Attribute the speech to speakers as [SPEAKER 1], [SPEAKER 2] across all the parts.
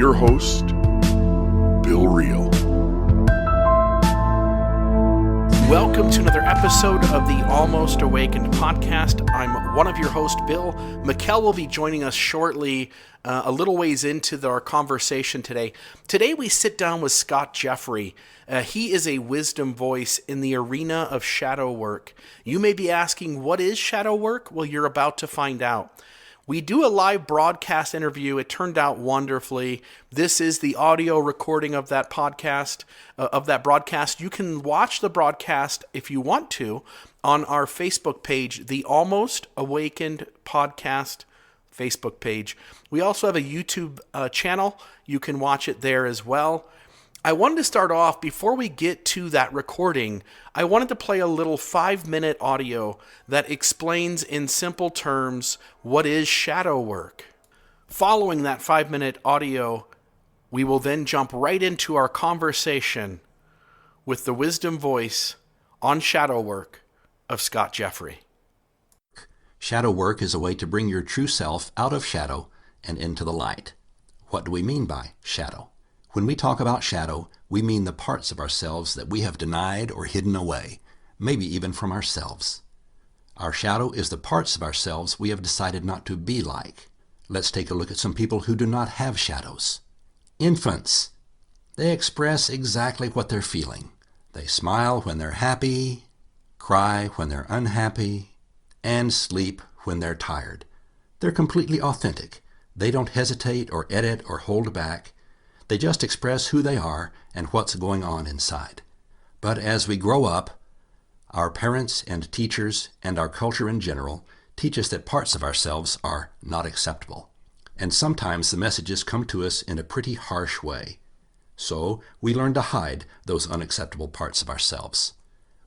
[SPEAKER 1] your host, Bill Reel.
[SPEAKER 2] Welcome to another episode of the Almost Awakened podcast. I'm one of your hosts, Bill. Mikkel will be joining us shortly, a little ways into our conversation today. Today we sit down with Scott Jeffrey. He is a wisdom voice in the arena of shadow work. You may be asking, what is shadow work? Well, you're about to find out. We do a live broadcast interview. It turned out wonderfully. This is the audio recording of that podcast, of that broadcast. You can watch the broadcast if you want to on our Facebook page, the Almost Awakened Podcast Facebook page. We also have a YouTube channel. You can watch it there as well. I wanted to start off, before we get to that recording, I wanted to play a little 5-minute audio that explains in simple terms what is shadow work. Following that 5-minute audio, we will then jump right into our conversation with the wisdom voice on shadow work of Scott Jeffrey.
[SPEAKER 3] Shadow work is a way to bring your true self out of shadow and into the light. What do we mean by shadow? When we talk about shadow, we mean the parts of ourselves that we have denied or hidden away, maybe even from ourselves. Our shadow is the parts of ourselves we have decided not to be like. Let's take a look at some people who do not have shadows. Infants. They express exactly what they're feeling. They smile when they're happy, cry when they're unhappy, and sleep when they're tired. They're completely authentic. They don't hesitate or edit or hold back. They just express who they are and what's going on inside. But as we grow up, our parents and teachers and our culture in general teach us that parts of ourselves are not acceptable. And sometimes the messages come to us in a pretty harsh way. So we learn to hide those unacceptable parts of ourselves.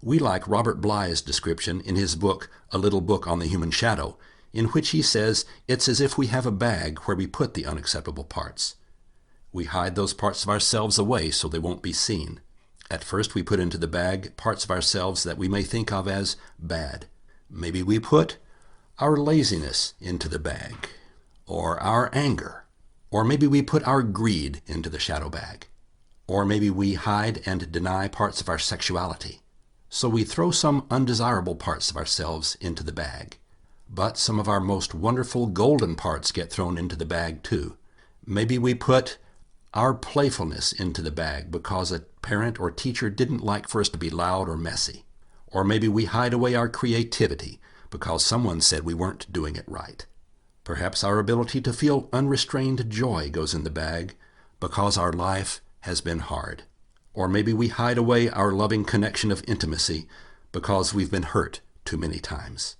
[SPEAKER 3] We like Robert Bly's description in his book, A Little Book on the Human Shadow, in which he says it's as if we have a bag where we put the unacceptable parts. We hide those parts of ourselves away so they won't be seen. At first we put into the bag parts of ourselves that we may think of as bad. Maybe we put our laziness into the bag, or our anger, or maybe we put our greed into the shadow bag, or maybe we hide and deny parts of our sexuality. So we throw some undesirable parts of ourselves into the bag. But some of our most wonderful golden parts get thrown into the bag too. Maybe we put our playfulness into the bag because a parent or teacher didn't like for us to be loud or messy. Or maybe we hide away our creativity because someone said we weren't doing it right. Perhaps our ability to feel unrestrained joy goes in the bag because our life has been hard. Or maybe we hide away our loving connection of intimacy because we've been hurt too many times.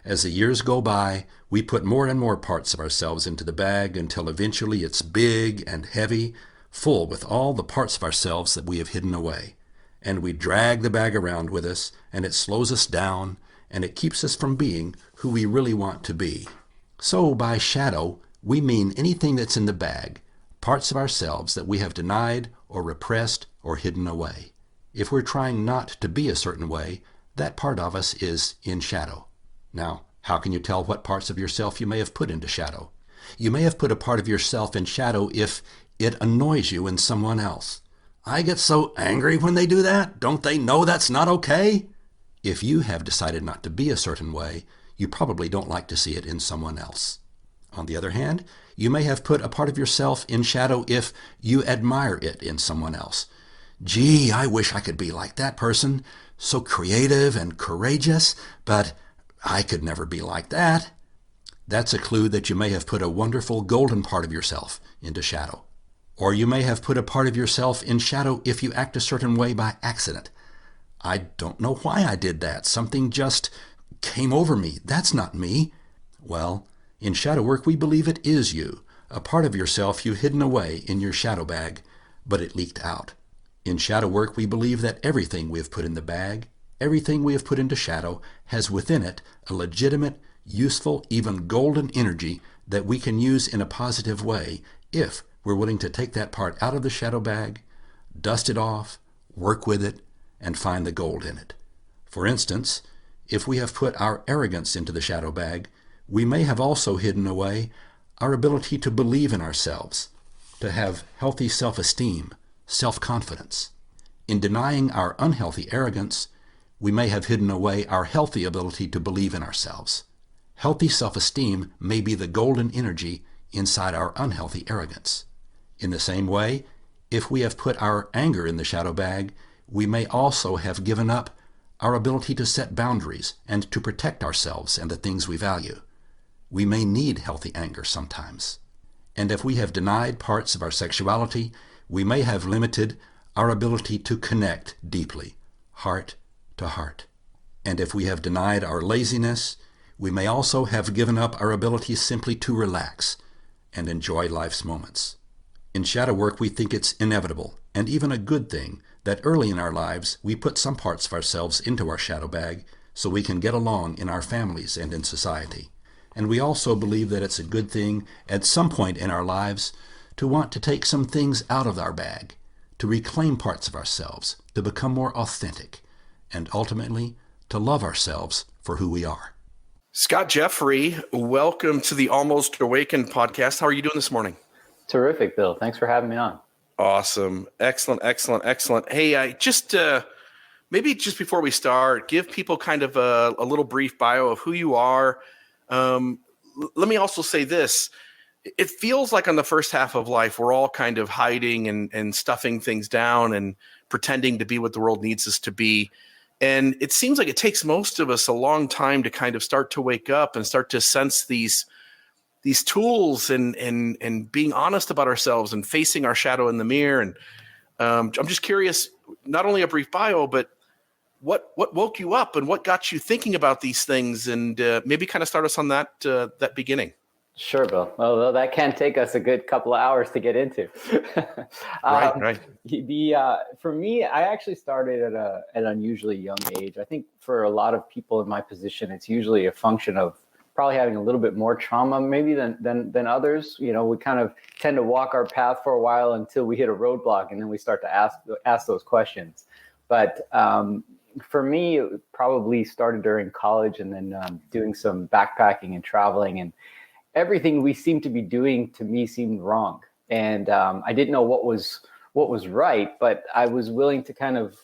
[SPEAKER 3] As the years go by, we put more and more parts of ourselves into the bag until eventually it's big and heavy, full with all the parts of ourselves that we have hidden away. And we drag the bag around with us, and it slows us down, and it keeps us from being who we really want to be. So by shadow, we mean anything that's in the bag, parts of ourselves that we have denied or repressed or hidden away. If we're trying not to be a certain way, that part of us is in shadow. Now, how can you tell what parts of yourself you may have put into shadow? You may have put a part of yourself in shadow if it annoys you in someone else. I get so angry when they do that. Don't they know that's not okay? If you have decided not to be a certain way, you probably don't like to see it in someone else. On the other hand, you may have put a part of yourself in shadow if you admire it in someone else. Gee, I wish I could be like that person, so creative and courageous, but I could never be like that. That's a clue that you may have put a wonderful golden part of yourself into shadow. Or you may have put a part of yourself in shadow if you act a certain way by accident. I don't know why I did that. Something just came over me. That's not me. Well, in shadow work we believe it is you, a part of yourself you hidden away in your shadow bag, but it leaked out. In shadow work we believe that everything we have put in the bag, everything we have put into shadow, has within it a legitimate, useful, even golden energy that we can use in a positive way if we're willing to take that part out of the shadow bag, dust it off, work with it, and find the gold in it. For instance, if we have put our arrogance into the shadow bag, we may have also hidden away our ability to believe in ourselves. to have healthy self-esteem, self-confidence. In denying our unhealthy arrogance, we may have hidden away our healthy ability to believe in ourselves. Healthy self-esteem may be the golden energy inside our unhealthy arrogance. In the same way, if we have put our anger in the shadow bag, we may also have given up our ability to set boundaries and to protect ourselves and the things we value. We may need healthy anger sometimes. And if we have denied parts of our sexuality, we may have limited our ability to connect deeply, heart to heart. And if we have denied our laziness, we may also have given up our ability simply to relax and enjoy life's moments. In shadow work, we think it's inevitable and even a good thing that early in our lives we put some parts of ourselves into our shadow bag so we can get along in our families and in society. And we also believe that it's a good thing at some point in our lives to want to take some things out of our bag, to reclaim parts of ourselves, to become more authentic, and ultimately to love ourselves for who we are.
[SPEAKER 2] Scott Jeffrey, welcome to the Almost Awakened podcast. How are you doing this morning?
[SPEAKER 4] Terrific, Bill. Thanks for having me on.
[SPEAKER 2] Awesome. Excellent. Hey, I just maybe just before we start, give people kind of a little brief bio of who you are. Let me also say this. It feels like on the first half of life, we're all kind of hiding and stuffing things down and pretending to be what the world needs us to be. And it seems like it takes most of us a long time to kind of start to wake up and start to sense these tools and being honest about ourselves and facing our shadow in the mirror. And I'm just curious, not only a brief bio, but what woke you up and what got you thinking about these things, and maybe kind of start us on that beginning.
[SPEAKER 4] Sure, Bill. Well, that can take us a good couple of hours to get into.
[SPEAKER 2] Right.
[SPEAKER 4] For me, I actually started at an unusually young age. I think for a lot of people in my position, it's usually a function of probably having a little bit more trauma maybe than others. You know, we kind of tend to walk our path for a while until we hit a roadblock, and then we start to ask those questions. But for me, it probably started during college, and then doing some backpacking and traveling, and everything we seemed to be doing to me seemed wrong. And I didn't know what was right, but I was willing to kind of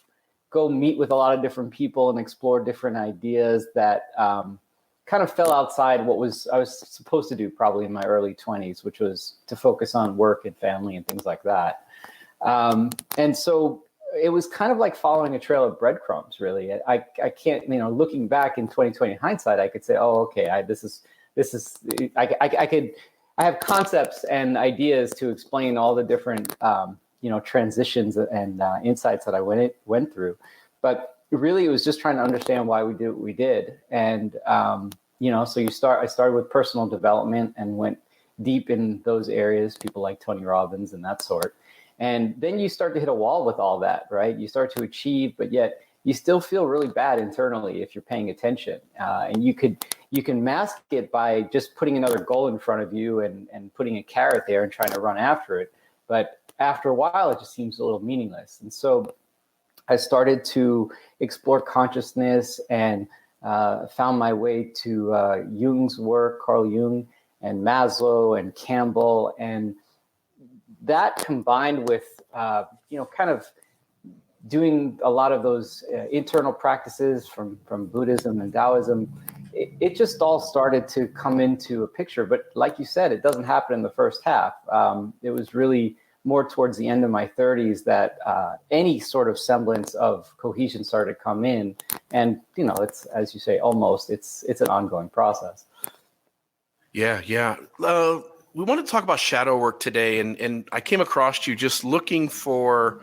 [SPEAKER 4] go meet with a lot of different people and explore different ideas that kind of fell outside what I was supposed to do probably in my early 20s, which was to focus on work and family and things like that. And so it was kind of like following a trail of breadcrumbs, really. I can't, looking back in 2020 hindsight, I could say, oh, okay, I have concepts and ideas to explain all the different, transitions and insights that I went through. But really, it was just trying to understand why we did what we did. And, so I started with personal development and went deep in those areas, people like Tony Robbins and that sort. And then you start to hit a wall with all that, right? You start to achieve, but yet you still feel really bad internally if you're paying attention. And you can mask it by just putting another goal in front of you and putting a carrot there and trying to run after it. But after a while, it just seems a little meaningless. And so I started to explore consciousness and found my way to Jung's work, Carl Jung, and Maslow and Campbell. And that combined with, kind of doing a lot of those internal practices from Buddhism and Taoism, it just all started to come into a picture. But like you said, it doesn't happen in the first half. It was really more towards the end of my 30s that any sort of semblance of cohesion started to come in. And, it's, as you say, it's an ongoing process.
[SPEAKER 2] Yeah. We want to talk about shadow work today. And I came across you just looking for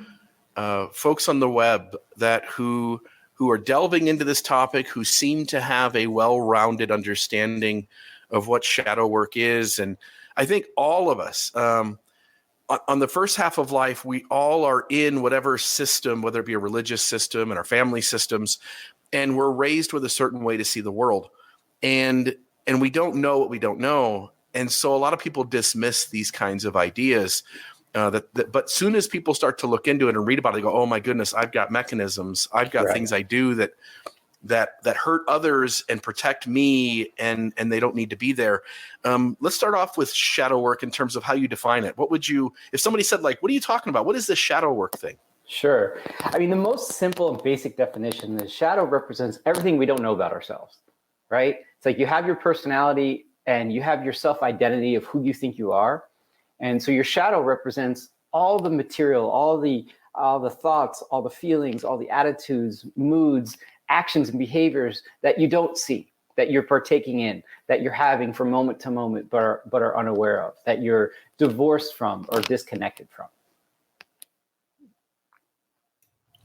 [SPEAKER 2] folks on the web who are delving into this topic, who seem to have a well-rounded understanding of what shadow work is. And I think all of us, on the first half of life, we all are in whatever system, whether it be a religious system and our family systems, and we're raised with a certain way to see the world. And we don't know what we don't know. And so a lot of people dismiss these kinds of ideas. But soon as people start to look into it and read about it, they go, oh my goodness, I've got mechanisms. I've got things I do that hurt others and protect me, and they don't need to be there. Let's start off with shadow work in terms of how you define it. What would you, if somebody said, like, what are you talking about? What is this shadow work thing?
[SPEAKER 4] Sure. I mean, the most simple and basic definition is shadow represents everything we don't know about ourselves, right? It's like you have your personality and you have your self-identity of who you think you are. And so your shadow represents all the material, all the thoughts, all the feelings, all the attitudes, moods, actions, and behaviors that you don't see, that you're partaking in, that you're having from moment to moment, but are unaware of, that you're divorced from or disconnected from.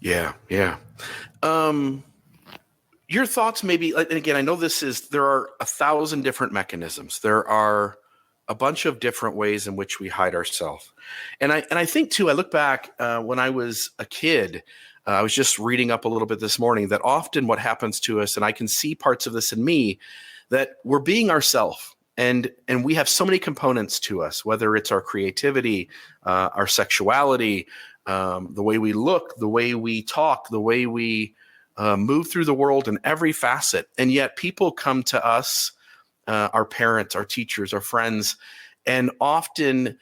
[SPEAKER 2] Yeah. Your thoughts maybe, and again, I know there are 1,000 different mechanisms. There are a bunch of different ways in which we hide ourselves. And I think too, I look back when I was a kid, I was just reading up a little bit this morning that often what happens to us, and I can see parts of this in me, that we're being ourselves. And we have so many components to us, whether it's our creativity, our sexuality, the way we look, the way we talk, the way we move through the world in every facet. And yet people come to us, our parents, our teachers, our friends, and often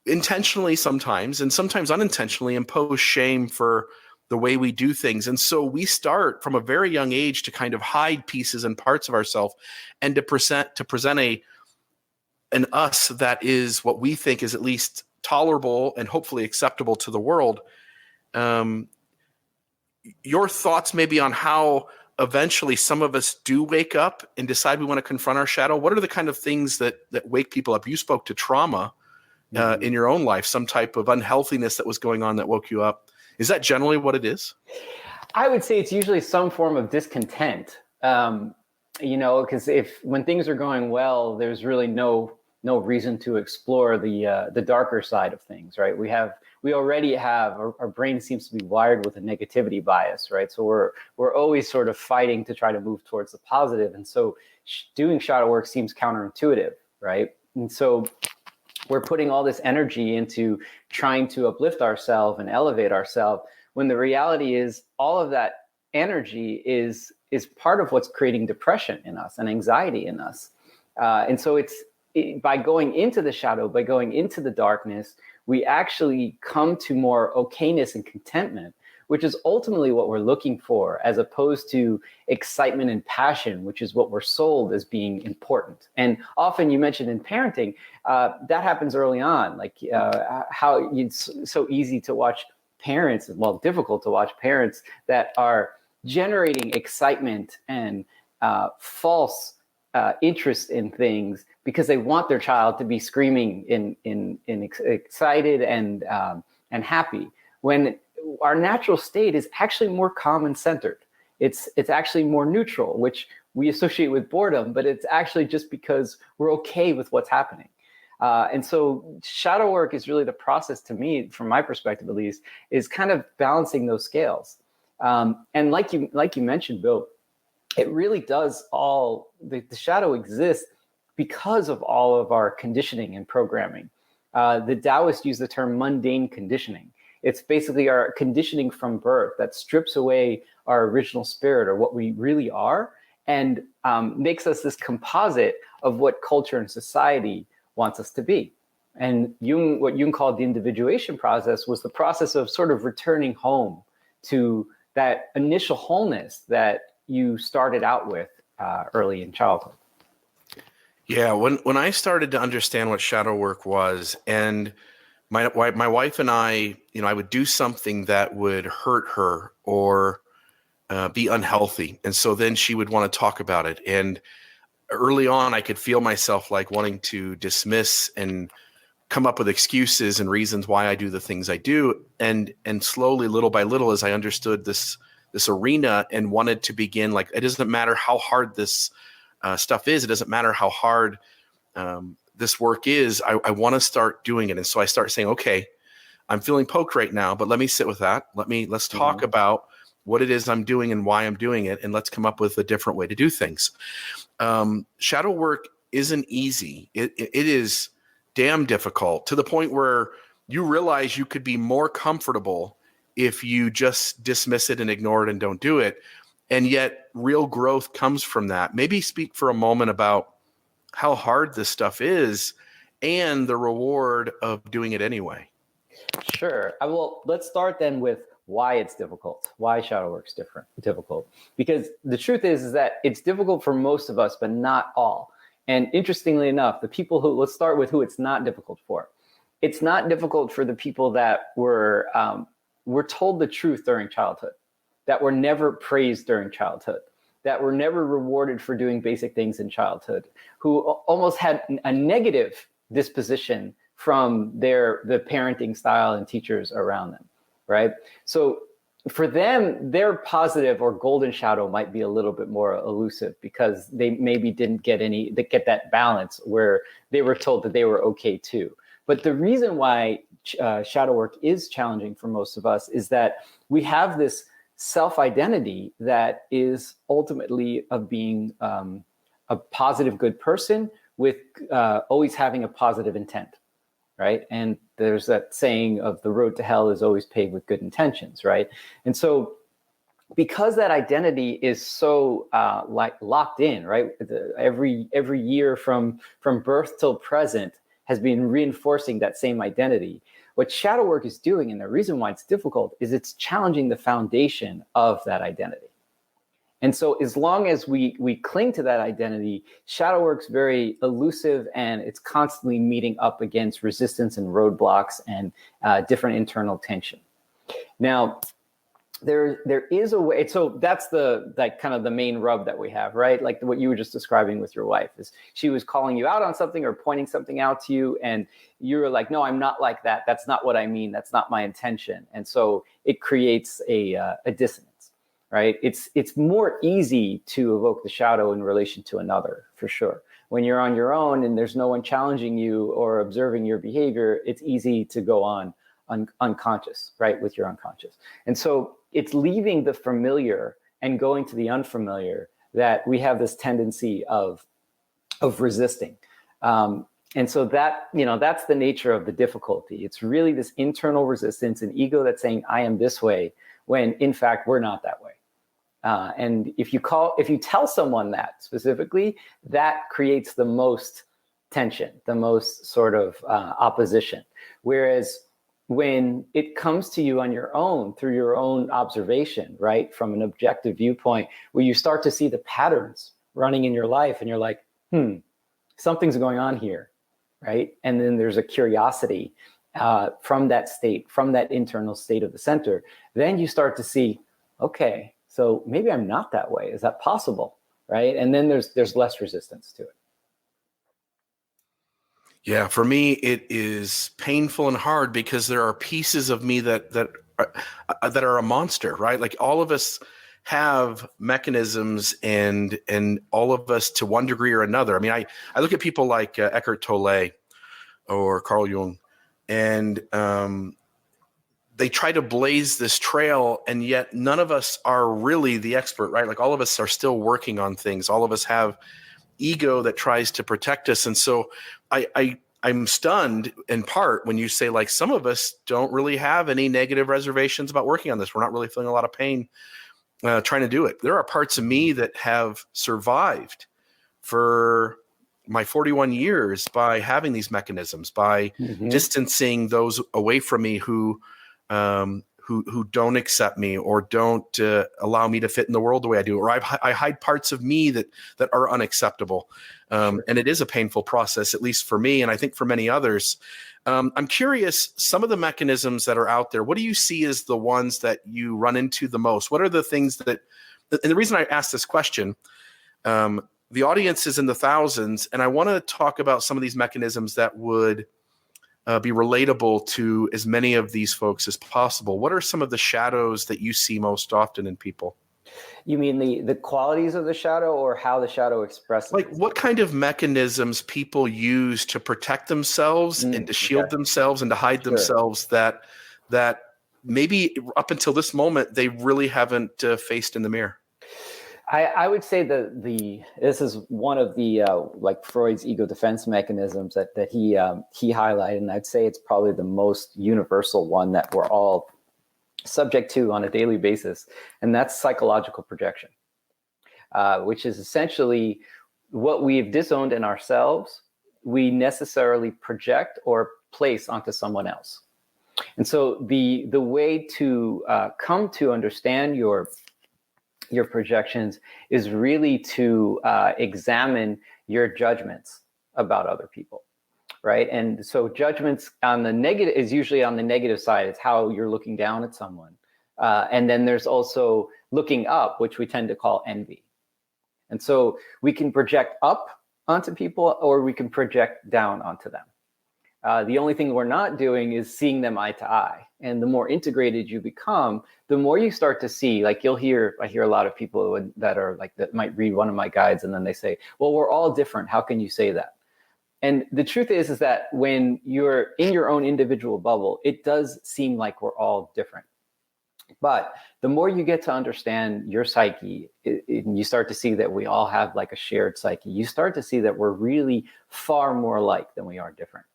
[SPEAKER 2] intentionally sometimes, and sometimes unintentionally, impose shame for the way we do things. And so we start from a very young age to kind of hide pieces and parts of ourselves and to present an us that is what we think is at least tolerable and hopefully acceptable to the world. Your thoughts maybe on how eventually some of us do wake up and decide we want to confront our shadow? What are the kind of things that wake people up? You spoke to trauma in your own life, some type of unhealthiness that was going on that woke you up. Is that generally what it is?
[SPEAKER 4] I would say it's usually some form of discontent, because when things are going well, there's really no reason to explore the darker side of things, right? We already have, our brain seems to be wired with a negativity bias, right? So we're always sort of fighting to try to move towards the positive. And so doing shadow work seems counterintuitive, right? And so we're putting all this energy into trying to uplift ourselves and elevate ourselves, when the reality is all of that energy is part of what's creating depression in us and anxiety in us. And so by going into the shadow, by going into the darkness, we actually come to more okayness and contentment, which is ultimately what we're looking for, as opposed to excitement and passion, which is what we're sold as being important. And often, you mentioned in parenting, that happens early on, like how it's so easy to watch parents, well, difficult to watch parents that are generating excitement and false interest in things because they want their child to be screaming in excited and happy, when our natural state is actually more calm and centered. It's actually more neutral, which we associate with boredom, but it's actually just because we're okay with what's happening. And so shadow work is really the process, to me, from my perspective at least, is kind of balancing those scales. And like you mentioned, Bill, it really does the shadow exists because of all of our conditioning and programming. The Taoists use the term mundane conditioning. It's basically our conditioning from birth that strips away our original spirit, or what we really are, and makes us this composite of what culture and society wants us to be. And what Jung called the individuation process was the process of sort of returning home to that initial wholeness that you started out with early in childhood.
[SPEAKER 2] Yeah, when I started to understand what shadow work was, and my wife and I would do something that would hurt her or be unhealthy, and so then she would want to talk about it. And early on, I could feel myself like wanting to dismiss and come up with excuses and reasons why I do the things I do. And slowly, little by little, as I understood this arena and wanted to begin, like, it doesn't matter how hard this stuff is. It doesn't matter how hard this work is. I want to start doing it. And so I start saying, okay, I'm feeling poked right now, but let me sit with that. Let's talk about what it is I'm doing and why I'm doing it. And let's come up with a different way to do things. Shadow work isn't easy. It is damn difficult, to the point where you realize you could be more comfortable if you just dismiss it and ignore it and don't do it. And yet real growth comes from that. Maybe speak for a moment about how hard this stuff is and the reward of doing it anyway.
[SPEAKER 4] Sure. Well, let's start then with why it's difficult, why shadow work's difficult. Because the truth is that it's difficult for most of us, but not all. And interestingly enough, let's start with who it's not difficult for. It's not difficult for the people that were told the truth during childhood, that were never praised during childhood, that were never rewarded for doing basic things in childhood, who almost had a negative disposition from the parenting style and teachers around them, right? So for them, their positive or golden shadow might be a little bit more elusive because they maybe didn't get that balance where they were told that they were okay too. But the reason why shadow work is challenging for most of us is that we have this self-identity that is ultimately of being a positive, good person with always having a positive intent, right? And there's that saying of the road to hell is always paved with good intentions, right? And so because that identity is so locked in, right? Every year from birth till present has been reinforcing that same identity. What shadow work is doing, and the reason why it's difficult, is it's challenging the foundation of that identity. And so as long as we cling to that identity, shadow work's very elusive, and it's constantly meeting up against resistance and roadblocks and different internal tension. Now, there is a way. So that's kind of the main rub that we have, right? Like what you were just describing with your wife, is she was calling you out on something or pointing something out to you, and you were like, no, I'm not like that. That's not what I mean. That's not my intention. And so it creates a dissonance, right? It's more easy to evoke the shadow in relation to another, for sure. When you're on your own and there's no one challenging you or observing your behavior, it's easy to go on unconscious, right, with your unconscious. And so it's leaving the familiar and going to the unfamiliar that we have this tendency of resisting. And so that's the nature of the difficulty. It's really this internal resistance and ego that's saying, I am this way, when in fact, we're not that way. And if you tell someone that specifically, that creates the most tension, the most sort of opposition. Whereas when it comes to you on your own, through your own observation, right, from an objective viewpoint, where you start to see the patterns running in your life and you're like, something's going on here, right? And then there's a curiosity from that state, from that internal state of the center. Then you start to see, okay, so maybe I'm not that way. Is that possible, right? And then there's less resistance to it.
[SPEAKER 2] Yeah, for me, it is painful and hard because there are pieces of me that are a monster, right? Like all of us have mechanisms, and all of us, to one degree or another. I mean, I look at people like Eckhart Tolle or Carl Jung, and they try to blaze this trail, and yet none of us are really the expert, right? Like all of us are still working on things. All of us have ego that tries to protect us. And so I'm stunned in part when you say, like, some of us don't really have any negative reservations about working on this. We're not really feeling a lot of pain trying to do it. There are parts of me that have survived for my 41 years by having these mechanisms, by distancing those away from me who don't accept me or don't allow me to fit in the world the way I do, or I hide parts of me that are unacceptable. And it is a painful process, at least for me, and I think for many others. I'm curious, some of the mechanisms that are out there, what do you see as the ones that you run into the most? What are the things and the reason I asked this question, the audience is in the thousands, and I want to talk about some of these mechanisms that would be relatable to as many of these folks as possible. What are some of the shadows that you see most often in people?
[SPEAKER 4] You mean the qualities of the shadow, or how the shadow expresses?
[SPEAKER 2] Like what kind of mechanisms people use to protect themselves and to shield themselves and to hide themselves that maybe up until this moment they really haven't faced in the mirror?
[SPEAKER 4] I would say this is one of the like Freud's ego defense mechanisms that he highlighted, and I'd say it's probably the most universal one that we're all subject to on a daily basis, and that's psychological projection. which is essentially what we've disowned in ourselves, we necessarily project or place onto someone else. And so the way to come to understand your projections is really to examine your judgments about other people, right? And so judgments on the negative is usually on the negative side. It's how you're looking down at someone. And then there's also looking up, which we tend to call envy. And so we can project up onto people, or we can project down onto them. The only thing we're not doing is seeing them eye to eye. And the more integrated you become, the more you start to see, like I hear a lot of people that might read one of my guides and then they say, well, we're all different. How can you say that? And the truth is that when you're in your own individual bubble, it does seem like we're all different. But the more you get to understand your psyche, and you start to see that we all have like a shared psyche, you start to see that we're really far more alike than we are different.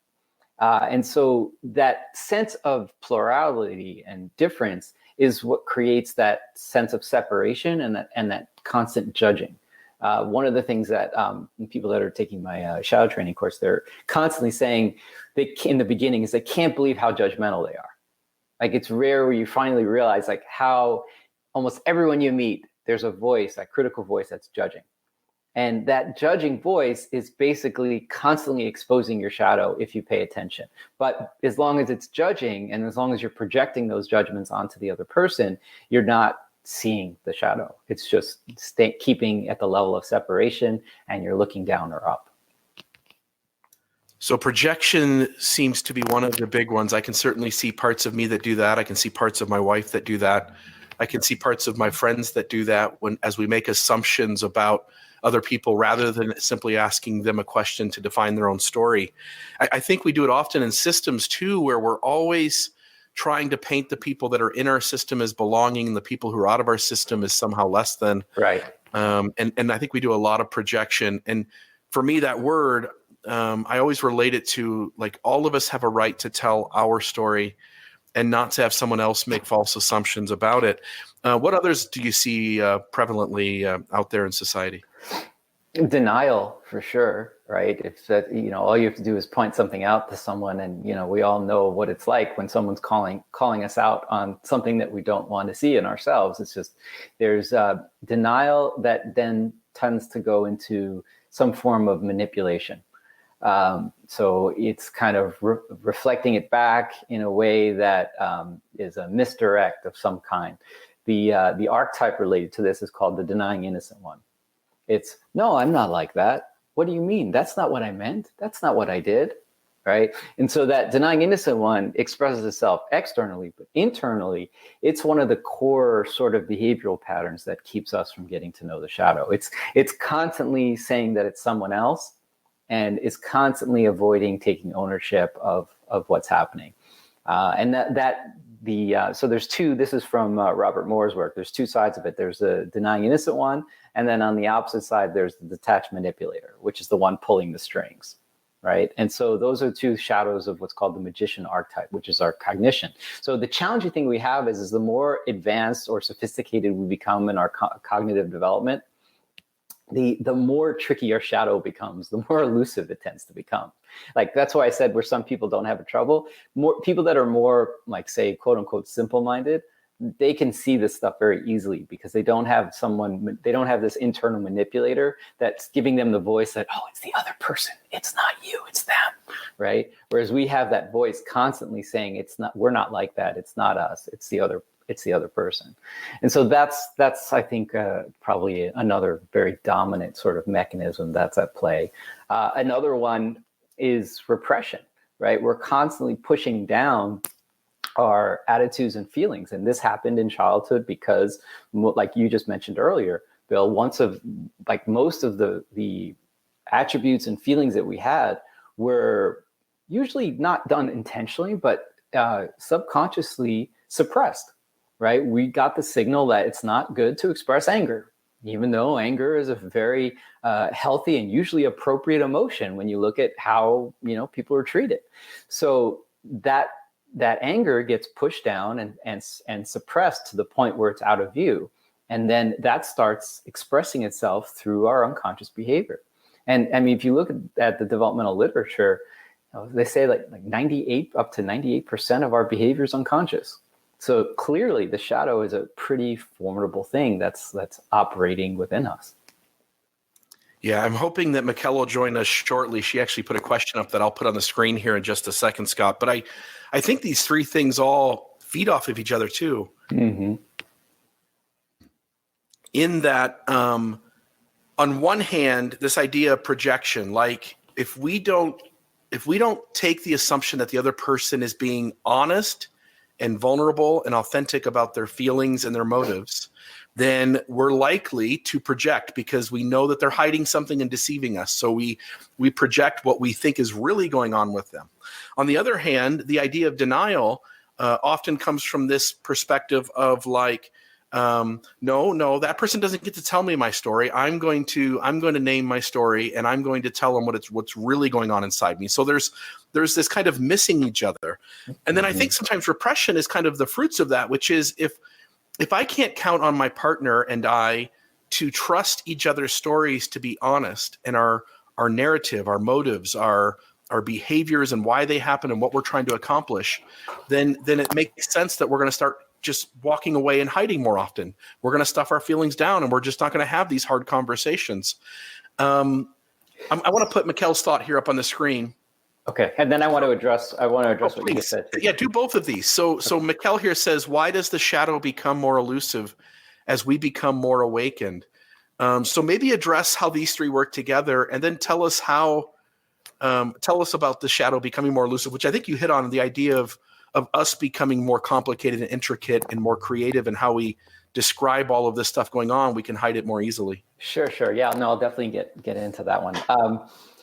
[SPEAKER 4] And so that sense of plurality and difference is what creates that sense of separation and that constant judging. One of the things that people that are taking my shadow training course, they're constantly saying in the beginning is they can't believe how judgmental they are. Like, it's rare where you finally realize like how almost everyone you meet, there's a voice, that critical voice that's judging. And that judging voice is basically constantly exposing your shadow if you pay attention. But as long as it's judging, and as long as you're projecting those judgments onto the other person, you're not seeing the shadow. It's just keeping at the level of separation, and you're looking down or up.
[SPEAKER 2] So projection seems to be one of the big ones. I can certainly see parts of me that do that. I can see parts of my wife that do that. I can see parts of my friends that do that as we make assumptions about other people rather than simply asking them a question to define their own story. I think we do it often in systems too, where we're always trying to paint the people that are in our system as belonging and the people who are out of our system as somehow less than.
[SPEAKER 4] Right.
[SPEAKER 2] And I think we do a lot of projection. And for me, that word, I always relate it to, like, all of us have a right to tell our story and not to have someone else make false assumptions about it. What others do you see prevalently out there in society?
[SPEAKER 4] Denial, for sure, right? If that, all you have to do is point something out to someone, and we all know what it's like when someone's calling us out on something that we don't want to see in ourselves. It's just, there's denial that then tends to go into some form of manipulation. So it's kind of reflecting it back in a way that is a misdirect of some kind. The archetype related to this is called the denying innocent one. It's, no, I'm not like that. What do you mean? That's not what I meant. That's not what I did. Right. And so that denying innocent one expresses itself externally, but internally, it's one of the core sort of behavioral patterns that keeps us from getting to know the shadow. It's constantly saying that it's someone else, and is constantly avoiding taking ownership of what's happening. So there's two, this is from Robert Moore's work. There's two sides of it. There's the denying innocent one. And then on the opposite side, there's the detached manipulator, which is the one pulling the strings, right? And so those are two shadows of what's called the magician archetype, which is our cognition. So the challenging thing we have is the more advanced or sophisticated we become in our cognitive development, the more tricky our shadow becomes, the more elusive it tends to become. Like, that's why I said where some people don't have a trouble. More people that are more, like, say, quote unquote, simple-minded, they can see this stuff very easily because they don't have this internal manipulator that's giving them the voice that, oh, it's the other person. It's not you, it's them, right? Whereas we have that voice constantly saying, we're not like that. It's not us. It's the other person. And so that's I think probably another very dominant sort of mechanism that's at play. Another one is repression, right? We're constantly pushing down our attitudes and feelings. And this happened in childhood because, like you just mentioned earlier, Bill, most of the attributes and feelings that we had were usually not done intentionally, but subconsciously suppressed. Right? We got the signal that it's not good to express anger, even though anger is a very healthy and usually appropriate emotion when you look at how people are treated. So that anger gets pushed down and suppressed to the point where it's out of view. And then that starts expressing itself through our unconscious behavior. And I mean, if you look at the developmental literature, they say like 98 up to 98% of our behavior is unconscious. So clearly the shadow is a pretty formidable thing that's operating within us.
[SPEAKER 2] Yeah, I'm hoping that Mikkel will join us shortly. She actually put a question up that I'll put on the screen here in just a second, Scott. But I think these three things all feed off of each other too.
[SPEAKER 4] Mm-hmm.
[SPEAKER 2] In that, on one hand, this idea of projection, like if we don't take the assumption that the other person is being honest and vulnerable and authentic about their feelings and their motives, then we're likely to project because we know that they're hiding something and deceiving us. So we project what we think is really going on with them. On the other hand, the idea of denial often comes from this perspective of like, no, that person doesn't get to tell me my story. I'm going to name my story and I'm going to tell them what's really going on inside me. So there's this kind of missing each other. And then I think sometimes repression is kind of the fruits of that, which is if I can't count on my partner and I to trust each other's stories to be honest and our narrative, our motives, our behaviors and why they happen and what we're trying to accomplish, then it makes sense that we're going to start just walking away and hiding more often. We're going to stuff our feelings down and we're just not going to have these hard conversations. I want to put Mikkel's thought here up on the screen.
[SPEAKER 4] Okay, and then I want to address what you said.
[SPEAKER 2] Yeah, do both of these. So Mikkel here says, why does the shadow become more elusive as we become more awakened? So maybe address how these three work together, and then tell us about the shadow becoming more elusive, which I think you hit on, the idea of us becoming more complicated and intricate and more creative, and how we describe all of this stuff going on. We can hide it more easily. Sure.
[SPEAKER 4] Yeah, no, I'll definitely get into that one.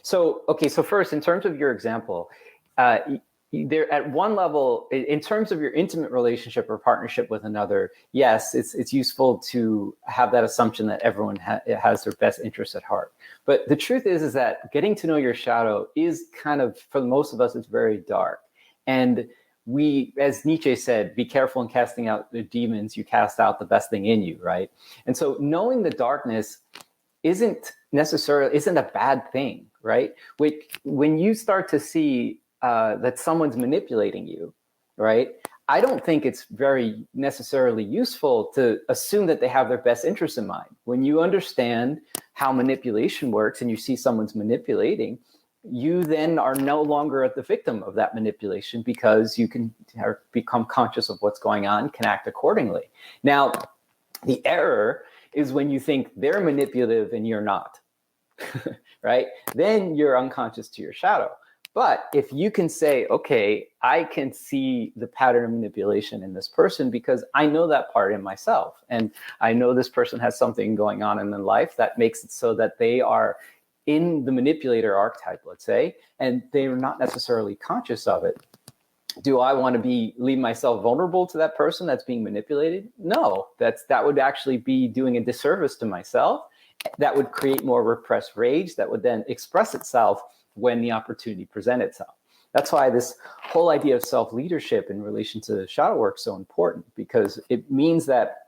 [SPEAKER 4] So first, in terms of your example, there at one level, in terms of your intimate relationship or partnership with another, yes, it's useful to have that assumption that everyone has their best interests at heart. But the truth is that getting to know your shadow is kind of, for most of us, it's very dark. And we, as Nietzsche said, be careful in casting out the demons, you cast out the best thing in you, right? And so knowing the darkness isn't a bad thing, right? When you start to see that someone's manipulating you, right? I don't think it's very necessarily useful to assume that they have their best interests in mind. When you understand how manipulation works and you see someone's manipulating, you then are no longer the victim of that manipulation because you can become conscious of what's going on, can act accordingly. Now, the error is when you think they're manipulative and you're not, right? Then you're unconscious to your shadow. But if you can say, okay, I can see the pattern of manipulation in this person because I know that part in myself. And I know this person has something going on in their life that makes it so that they are in the manipulator archetype, let's say, and they're not necessarily conscious of it. Do I want to leave myself vulnerable to that person that's being manipulated? No, that would actually be doing a disservice to myself. That would create more repressed rage that would then express itself when the opportunity presents itself. That's why this whole idea of self-leadership in relation to shadow work is so important, because it means that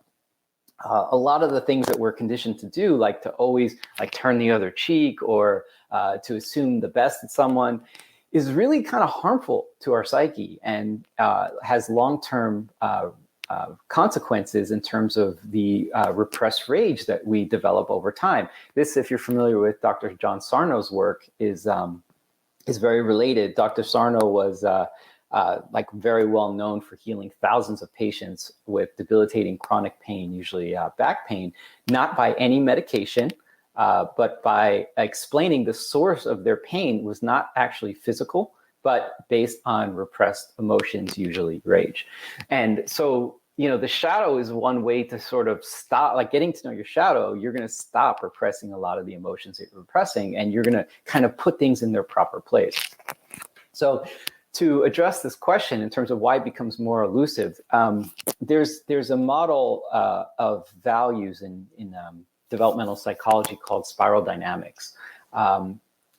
[SPEAKER 4] a lot of the things that we're conditioned to do, like to always turn the other cheek or to assume the best in someone, is really kind of harmful to our psyche and has long-term consequences in terms of the repressed rage that we develop over time. This, if you're familiar with Dr. John Sarno's work, is very related. Dr. Sarno was very well known for healing thousands of patients with debilitating chronic pain, usually back pain, not by any medication, but by explaining the source of their pain was not actually physical, but based on repressed emotions, usually rage. And so, the shadow is one way to sort of stop, getting to know your shadow, you're going to stop repressing a lot of the emotions that you're repressing, and you're going to kind of put things in their proper place. So to address this question in terms of why it becomes more elusive, there's a model of values in developmental psychology called spiral dynamics.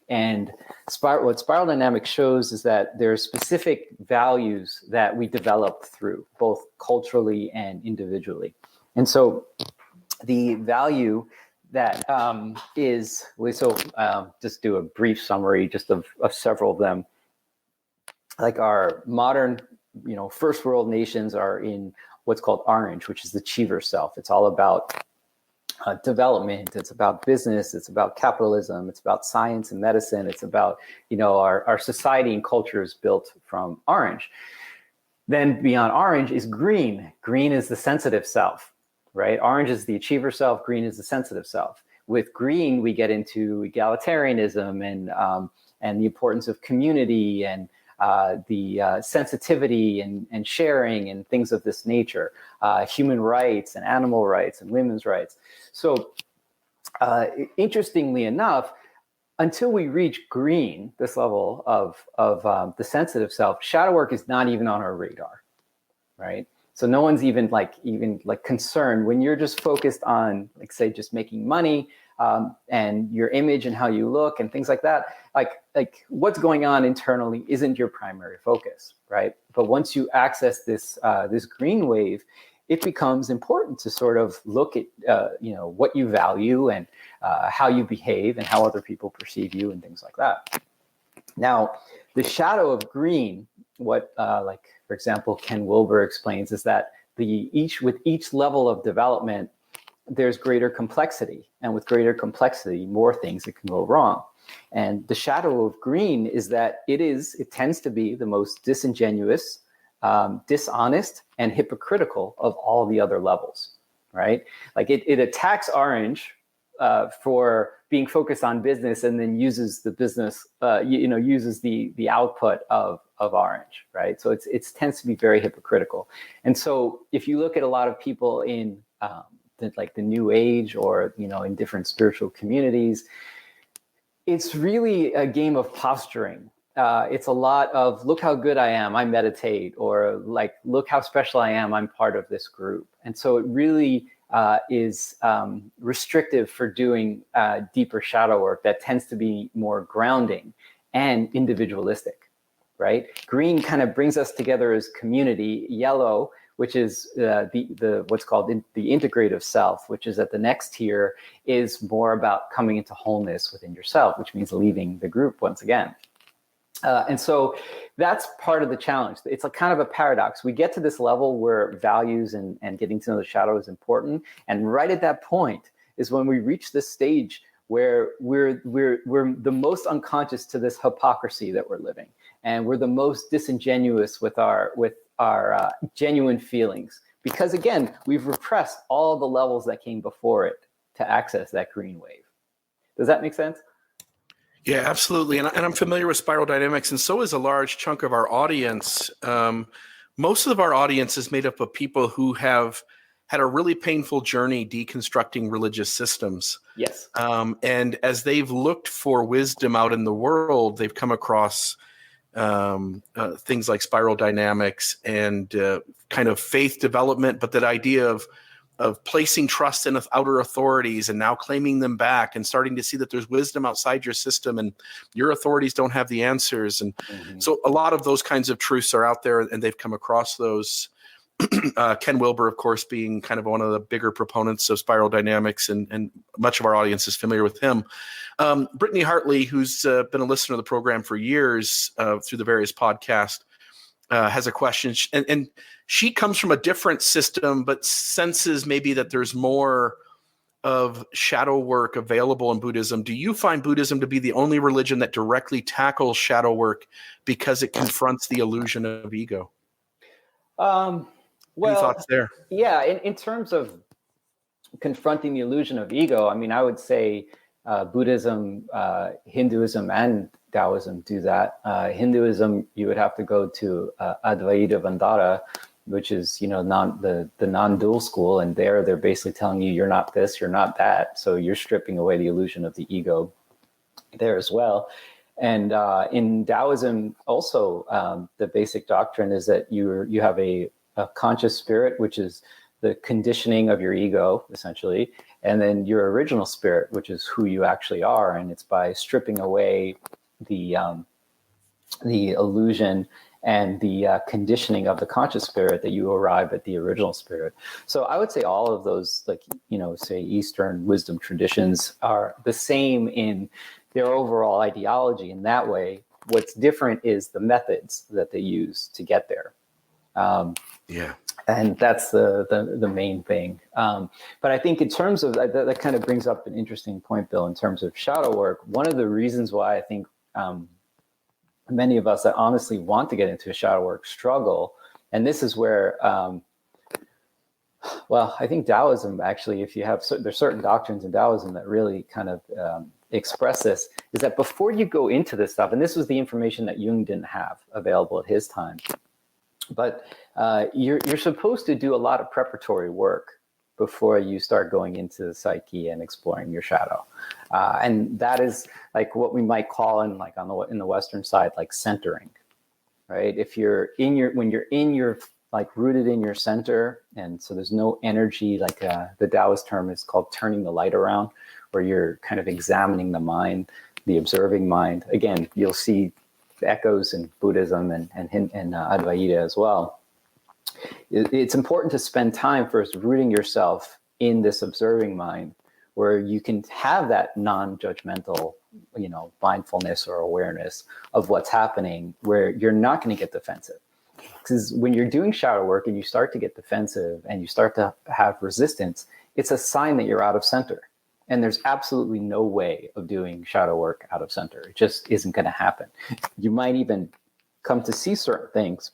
[SPEAKER 4] And what spiral dynamics shows is that there are specific values that we develop through both culturally and individually. And so the value that just do a brief summary just of several of them. Like our modern, first world nations are in what's called orange, which is the achiever self. It's all about development. It's about business. It's about capitalism. It's about science and medicine. It's about, our society and culture is built from orange. Then beyond orange is green. Green is the sensitive self, right? Orange is the achiever self. Green is the sensitive self. With green, we get into egalitarianism and the importance of community and the sensitivity and sharing and things of this nature, human rights and animal rights and women's rights. So interestingly enough, until we reach green, this level of the sensitive self, shadow work is not even on our radar, right? So no one's even concerned when you're just focused on, say, just making money and your image and how you look and things like that. Like what's going on internally isn't your primary focus, right? But once you access this green wave, it becomes important to sort of look at what you value and how you behave and how other people perceive you and things like that. Now, the shadow of green, what for example Ken Wilber explains, is that with each level of development, there's greater complexity, and with greater complexity, more things that can go wrong. And the shadow of green is that it tends to be the most disingenuous, dishonest, and hypocritical of all the other levels, right? Like it attacks orange for being focused on business, and then uses the business, uses the output of orange, right? So it tends to be very hypocritical. And so if you look at a lot of people in the New Age or in different spiritual communities, it's really a game of posturing. It's a lot of, look how good I am, I meditate, or like, look how special I am, I'm part of this group. And so it really is restrictive for doing deeper shadow work that tends to be more grounding and individualistic, right? Green kind of brings us together as community. Yellow, which is the what's called the integrative self, which is at the next tier, is more about coming into wholeness within yourself, which means leaving the group once again. And so that's part of the challenge. It's a kind of a paradox. We get to this level where values and getting to know the shadow is important. And right at that point is when we reach this stage where we're the most unconscious to this hypocrisy that we're living. And we're the most disingenuous with our genuine feelings. Because again, we've repressed all the levels that came before it to access that green wave. Does that make sense?
[SPEAKER 2] Yeah, absolutely. And I'm familiar with spiral dynamics, and so is a large chunk of our audience. Most of our audience is made up of people who have had a really painful journey deconstructing religious systems.
[SPEAKER 4] Yes.
[SPEAKER 2] And as they've looked for wisdom out in the world, they've come across things like spiral dynamics and kind of faith development, but that idea of placing trust in outer authorities and now claiming them back and starting to see that there's wisdom outside your system and your authorities don't have the answers. And so a lot of those kinds of truths are out there, and they've come across those. Ken Wilber, of course, being kind of one of the bigger proponents of spiral dynamics, and much of our audience is familiar with him. Brittany Hartley, who's been a listener to the program for years through the various podcasts, has a question, and she comes from a different system, but senses maybe that there's more of shadow work available in Buddhism. Do you find Buddhism to be the only religion that directly tackles shadow work because it confronts the illusion of ego? Any thoughts there?
[SPEAKER 4] Yeah, in terms of confronting the illusion of ego, I mean, I would say Buddhism, Hinduism, and Taoism do that. Hinduism, you would have to go to Advaita Vedanta, which is the non-dual school, and they're basically telling you you're not this, you're not that. So you're stripping away the illusion of the ego there as well. And in Taoism, also, the basic doctrine is that you have a conscious spirit, which is the conditioning of your ego, essentially, and then your original spirit, which is who you actually are. And it's by stripping away the illusion and the conditioning of the conscious spirit that you arrive at the original spirit. So I would say all of those, like, say Eastern wisdom traditions are the same in their overall ideology. In that way, what's different is the methods that they use to get there. And that's the main thing. But I think in terms of that kind of brings up an interesting point, Bill, in terms of shadow work. One of the reasons why I think many of us that honestly want to get into shadow work struggle, and this is where, I think Taoism actually, if you have, there's certain doctrines in Taoism that really kind of express this, is that before you go into this stuff, and this was the information that Jung didn't have available at his time, but you're supposed to do a lot of preparatory work before you start going into the psyche and exploring your shadow, and that is like what we might call in the Western side, like centering, right? If you're when you're in your like rooted in your center, and so there's no energy, like the Taoist term is called turning the light around, where you're kind of examining the mind, the observing mind. Again, you'll see echoes in Buddhism and Advaita as well. It's important to spend time first rooting yourself in this observing mind, where you can have that non-judgmental, mindfulness or awareness of what's happening, where you're not going to get defensive. Because when you're doing shadow work and you start to get defensive and you start to have resistance, it's a sign that you're out of center. And there's absolutely no way of doing shadow work out of center. It just isn't going to happen. You might even come to see certain things,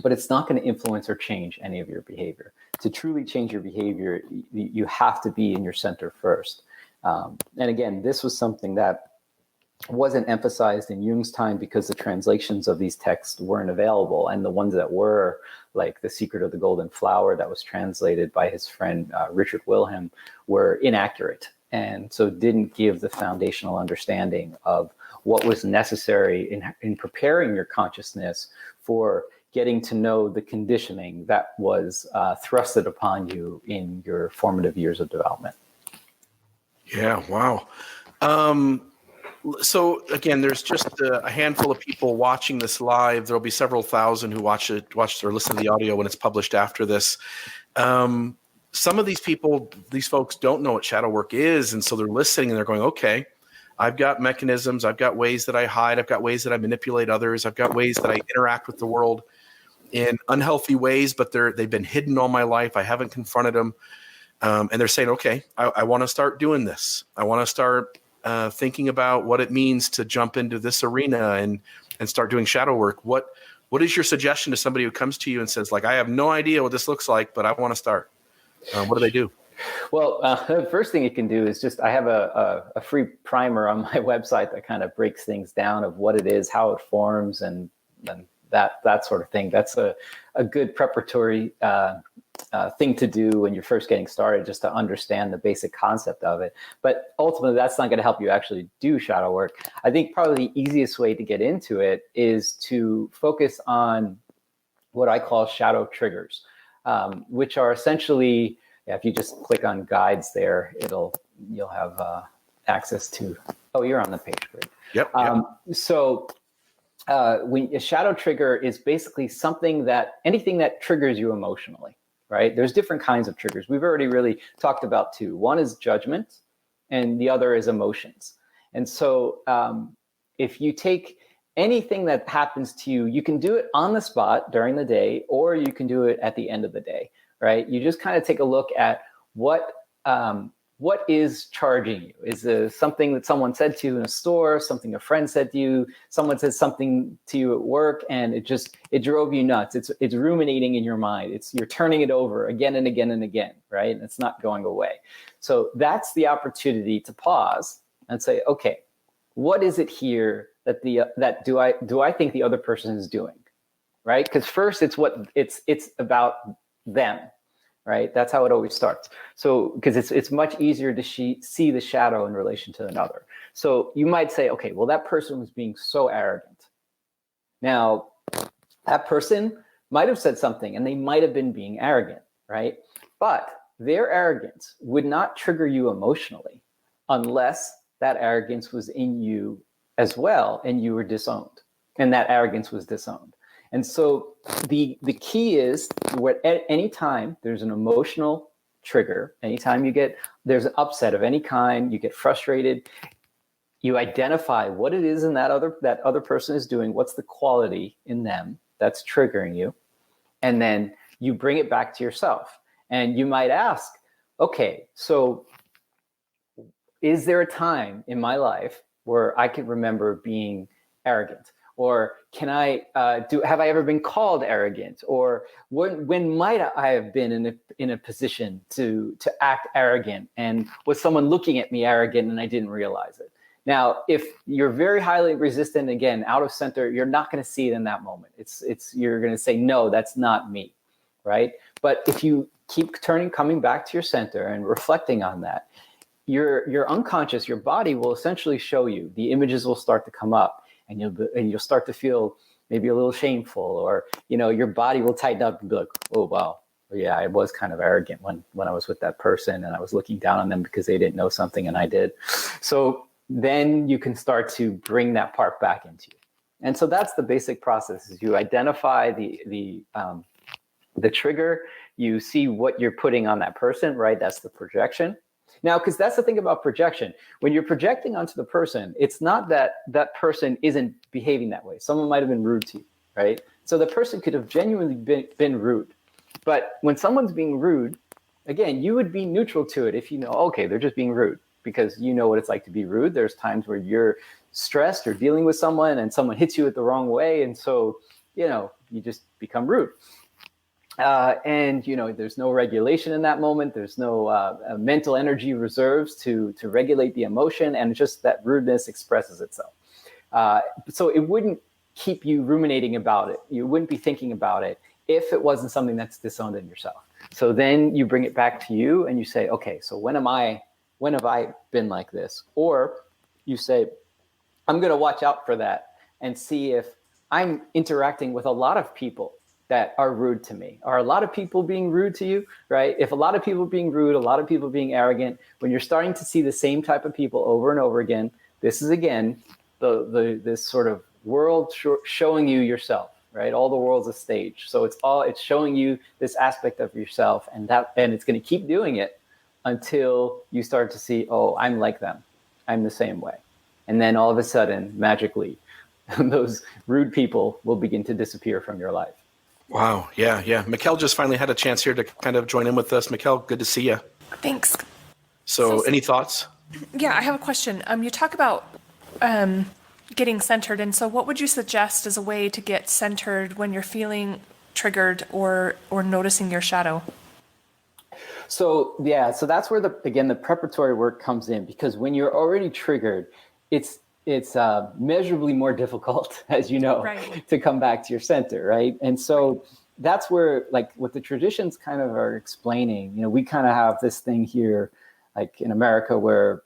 [SPEAKER 4] but it's not going to influence or change any of your behavior. To truly change your behavior, you have to be in your center first. And again, this was something that wasn't emphasized in Jung's time because the translations of these texts weren't available. And the ones that were, like The Secret of the Golden Flower, that was translated by his friend Richard Wilhelm, were inaccurate. And so didn't give the foundational understanding of what was necessary in preparing your consciousness for getting to know the conditioning that was thrusted upon you in your formative years of development.
[SPEAKER 2] Yeah, wow. So again, there's just a handful of people watching this live. There'll be several thousand who watch or listen to the audio when it's published after this. Some of these folks don't know what shadow work is, and so they're listening and they're going, okay, I've got mechanisms, I've got ways that I hide, I've got ways that I manipulate others, I've got ways that I interact with the world in unhealthy ways, but they've been hidden all my life. I haven't confronted them. And they're saying, okay, I want to start doing this. I want to start thinking about what it means to jump into this arena and start doing shadow work. What is your suggestion to somebody who comes to you and says, like, I have no idea what this looks like, but I want to start? What do they do?
[SPEAKER 4] Well, the first thing you can do is I have a free primer on my website that kind of breaks things down of what it is, how it forms, and that sort of thing. That's a good preparatory thing to do when you're first getting started, just to understand the basic concept of it. But ultimately, that's not going to help you actually do shadow work. I think probably the easiest way to get into it is to focus on what I call shadow triggers, which are essentially, if you just click on guides there, you'll have access to. Oh, you're on the page, great.
[SPEAKER 2] Yep.
[SPEAKER 4] So when a shadow trigger is basically anything that triggers you emotionally. Right? There's different kinds of triggers. We've already really talked about two. One is judgment, and the other is emotions. And so if you take anything that happens to you, you can do it on the spot during the day, or you can do it at the end of the day, right? You just kind of take a look at what is charging you. Is there something that someone said to you in a store, something a friend said to you, someone said something to you at work, and it drove you nuts. It's ruminating in your mind. You're turning it over again and again and again, right? And it's not going away. So that's the opportunity to pause and say, okay, what is it here that do I think the other person is doing, right? Because first it's about them. Right? That's how it always starts. So, because it's much easier to see the shadow in relation to another. So you might say, okay, well, that person was being so arrogant. Now, that person might have said something and they might have been being arrogant, right? But their arrogance would not trigger you emotionally unless that arrogance was in you as well and you were disowned, and that arrogance was disowned. And so the key is at any time there's an emotional trigger, anytime there's an upset of any kind, you get frustrated, you identify what it is in that other person is doing, what's the quality in them that's triggering you, and then you bring it back to yourself. And you might ask, okay, so is there a time in my life where I can remember being arrogant? Or have I ever been called arrogant? Or when might I have been in a position to act arrogant, and was someone looking at me arrogant and I didn't realize it? Now, if you're very highly resistant, again, out of center, you're not going to see it in that moment. You're going to say, no, that's not me, right? But if you keep coming back to your center and reflecting on that, your unconscious, your body will essentially show you. The images will start to come up, and you'll start to feel maybe a little shameful, or your body will tighten up and be like, oh wow, yeah, I was kind of arrogant when I was with that person, and I was looking down on them because they didn't know something and I did. So then you can start to bring that part back into you. And so that's the basic process: is you identify the trigger, you see what you're putting on that person, right? That's the projection. Now, because that's the thing about projection. When you're projecting onto the person, it's not that that person isn't behaving that way. Someone might have been rude to you, right? So the person could have genuinely been rude. But when someone's being rude, again, you would be neutral to it if you know, okay, they're just being rude, because you know what it's like to be rude. There's times where you're stressed or dealing with someone and someone hits you it the wrong way. And so, you just become rude. And there's no regulation in that moment. There's no mental energy reserves to regulate the emotion, and just that rudeness expresses itself. So it wouldn't keep you ruminating about it. You wouldn't be thinking about it if it wasn't something that's disowned in yourself. So then you bring it back to you and you say, okay, so when have I been like this? Or you say, I'm going to watch out for that and see if I'm interacting with a lot of people that are rude to me. Are a lot of people being rude to you, right? If a lot of people being rude, a lot of people being arrogant, when you're starting to see the same type of people over and over again, this is again this sort of world showing you yourself, right? All the world's a stage. So it's showing you this aspect of yourself, and it's going to keep doing it until you start to see, oh, I'm like them. I'm the same way. And then all of a sudden, magically, those rude people will begin to disappear from your life.
[SPEAKER 2] Wow. Yeah. Mikkel just finally had a chance here to kind of join in with us. Mikkel, good to see you.
[SPEAKER 5] Thanks.
[SPEAKER 2] So any thoughts?
[SPEAKER 5] Yeah, I have a question. You talk about getting centered. And so what would you suggest as a way to get centered when you're feeling triggered or noticing your shadow?
[SPEAKER 4] So that's where the preparatory work comes in, because when you're already triggered, it's measurably more difficult, as you know, right, to come back to your center, right? And so that's where, like, what the traditions kind of are explaining, we kind of have this thing here, like in America, where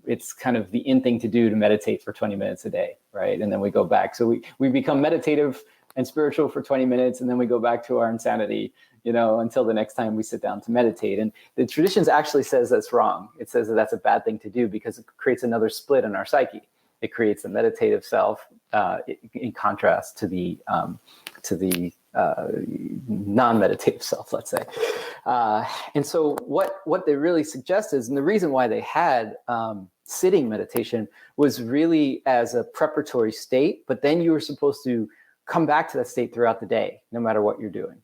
[SPEAKER 4] it's kind of the in thing to do to meditate for 20 minutes a day, right? And then we go back. So we become meditative and spiritual for 20 minutes, and then we go back to our insanity, until the next time we sit down to meditate. And the traditions actually says that's wrong. It says that that's a bad thing to do because it creates another split in our psyche. It creates a meditative self in contrast to the non-meditative self, let's say. And so what they really suggest is, and the reason why they had sitting meditation was really as a preparatory state, but then you were supposed to come back to that state throughout the day, no matter what you're doing.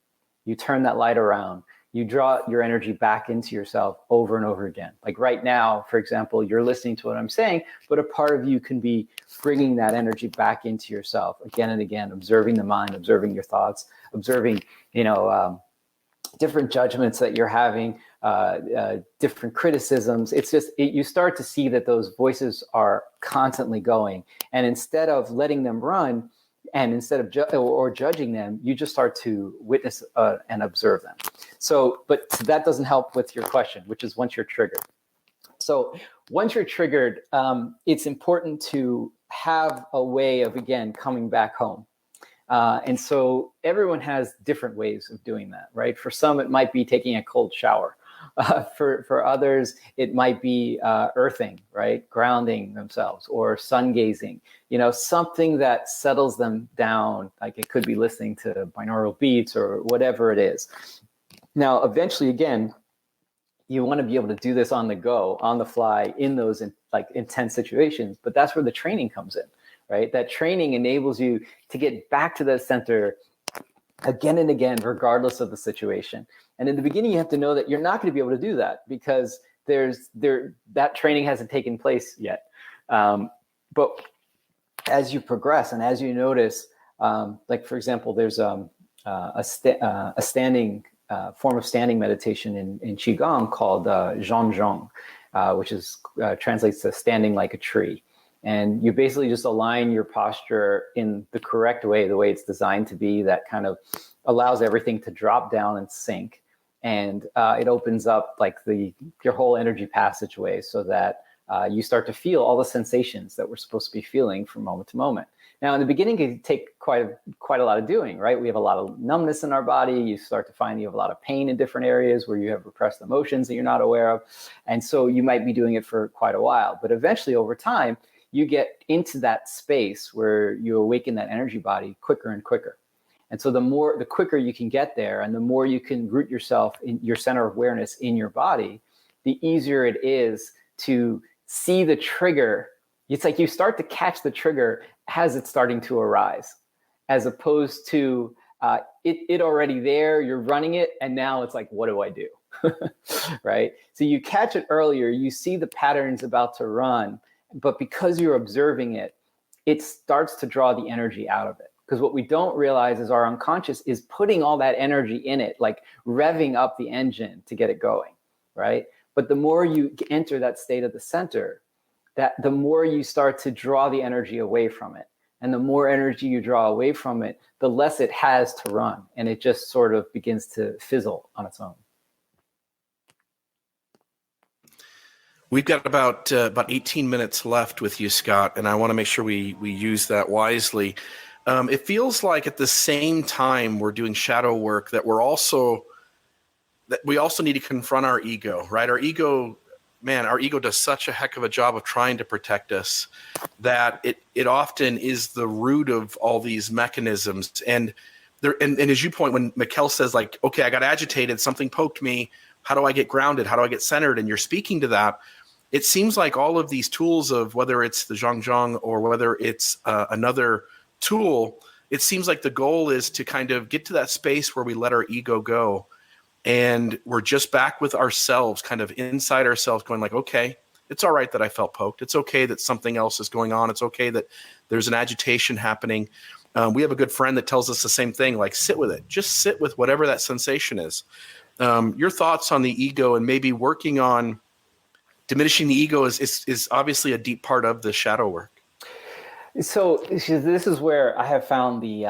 [SPEAKER 4] You turn that light around. You draw your energy back into yourself over and over again. Like right now, for example, you're listening to what I'm saying, but a part of you can be bringing that energy back into yourself again and again, observing the mind, observing your thoughts, observing, different judgments that you're having, different criticisms. It's just, you start to see that those voices are constantly going. And instead of letting them run, and instead of judging them, you just start to witness and observe them. So, but that doesn't help with your question, which is once you're triggered. So once you're triggered, it's important to have a way of, again, coming back home. And so everyone has different ways of doing that, right? For some, it might be taking a cold shower. For others, it might be earthing, right? Grounding themselves, or sun gazing, something that settles them down. Like it could be listening to binaural beats or whatever it is. Now, eventually, again, you want to be able to do this on the go, on the fly, in those intense situations. But that's where the training comes in, right? That training enables you to get back to the center again and again, regardless of the situation. And in the beginning, you have to know that you're not going to be able to do that because that training hasn't taken place yet. But as you progress and as you notice, like for example, there's a standing form of standing meditation in Qigong called Jungian, which translates to standing like a tree. And you basically just align your posture in the correct way, the way it's designed to be, that kind of allows everything to drop down and sink. And it opens up like your whole energy passageway so that you start to feel all the sensations that we're supposed to be feeling from moment to moment. Now, in the beginning, it can take quite a lot of doing, right? We have a lot of numbness in our body. You start to find you have a lot of pain in different areas where you have repressed emotions that you're not aware of. And so you might be doing it for quite a while. But eventually, over time, you get into that space where you awaken that energy body quicker and quicker. And so the quicker you can get there and the more you can root yourself in your center of awareness in your body, the easier it is to see the trigger. It's like you start to catch the trigger as it's starting to arise, as opposed to it already there, you're running it, and now it's like, what do I do? Right? So you catch it earlier, you see the patterns about to run, but because you're observing it, it starts to draw the energy out of it. Because what we don't realize is our unconscious is putting all that energy in it, like revving up the engine to get it going, right? But the more you enter that state of the center, the more you start to draw the energy away from it. And the more energy you draw away from it, the less it has to run. And it just sort of begins to fizzle on its own.
[SPEAKER 2] We've got about 18 minutes left with you, Scott, and I want to make sure we use that wisely. It feels like at the same time we're doing shadow work that we also need to confront our ego, right? Our ego does such a heck of a job of trying to protect us that it often is the root of all these mechanisms. And as you point, when Mikkel says like, okay, I got agitated, something poked me, how do I get grounded? How do I get centered? And you're speaking to that. It seems like all of these tools of whether it's the Zhang or whether it's another tool, it seems like the goal is to kind of get to that space where we let our ego go. And we're just back with ourselves, kind of inside ourselves going like, okay, it's all right that I felt poked. It's okay that something else is going on. It's okay that there's an agitation happening. We have a good friend that tells us the same thing, like sit with it. Just sit with whatever that sensation is. Your thoughts on the ego and maybe working on diminishing the ego is obviously a deep part of the shadow work.
[SPEAKER 4] So this is where I have found these